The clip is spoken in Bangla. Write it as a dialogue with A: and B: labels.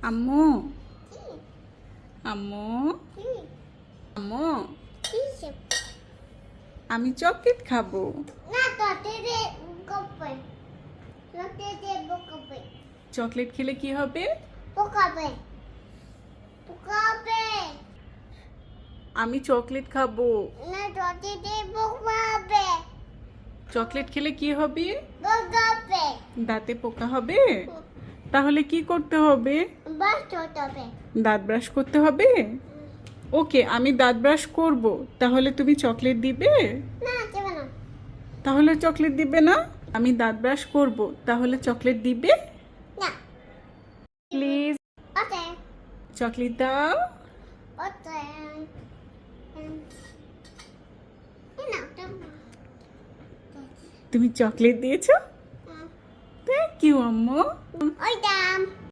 A: আম্মু আম্মু আম্মু আমি চকলেট খাবো। চকলেট খেলে কি হবে? আমি চকলেট খাবো। চকলেট খেলে কি হবে? দাঁতে পোকা হবে। তাহলে কি করতে হবে? দাঁত ব্রাশ করতে হবে। ওকে, আমি দাঁত ব্রাশ করব। তাহলে তুমি চকলেট দিবে? তাহলে চকলেট দিবে না? আমি দাঁত ব্রাশ করব, তাহলে চকলেট দিবে? প্লিজ চকলেট দাও। তুমি চকলেট দিয়েছো? থ্যাংক ইউ আম্মু।